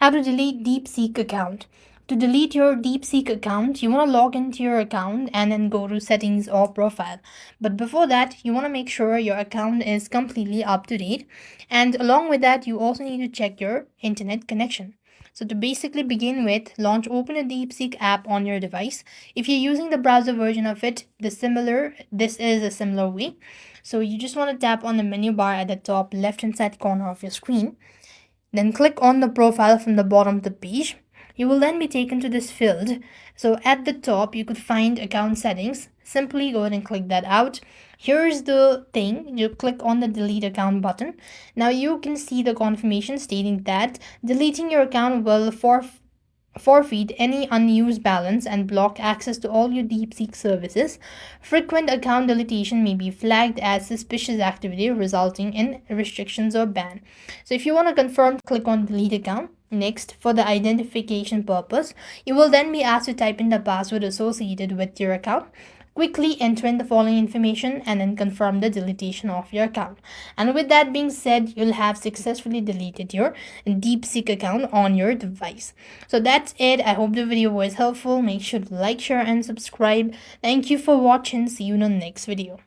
How to delete Deepseek account. To delete your Deepseek account, you want to log into your account and then go to settings or profile. But before that, you want to make sure your account is completely up to date. And along with that, you also need to check your internet connection. So to basically begin with, open a Deepseek app on your device. If you're using the browser version of it, this is a similar way. So you just want to tap on the menu bar at the top left hand side corner of your screen. Then click on the profile from the bottom of the page. You will then be taken to this field. So at the top, you could find account settings. Simply go ahead and click that out. Here's the thing. You click on the delete account button. Now you can see the confirmation stating that deleting your account will forfeit any unused balance and block access to all your Deepseek services. Frequent account deletion may be flagged as suspicious activity resulting in restrictions or ban. So if you want to confirm, click on delete account. Next, for the identification purpose, you will then be asked to type in the password associated with your account. Quickly enter in the following information and then confirm the deletion of your account. And with that being said, you'll have successfully deleted your Deepseek account on your device. So that's it. I hope the video was helpful. Make sure to like, share, and subscribe. Thank you for watching. See you in the next video.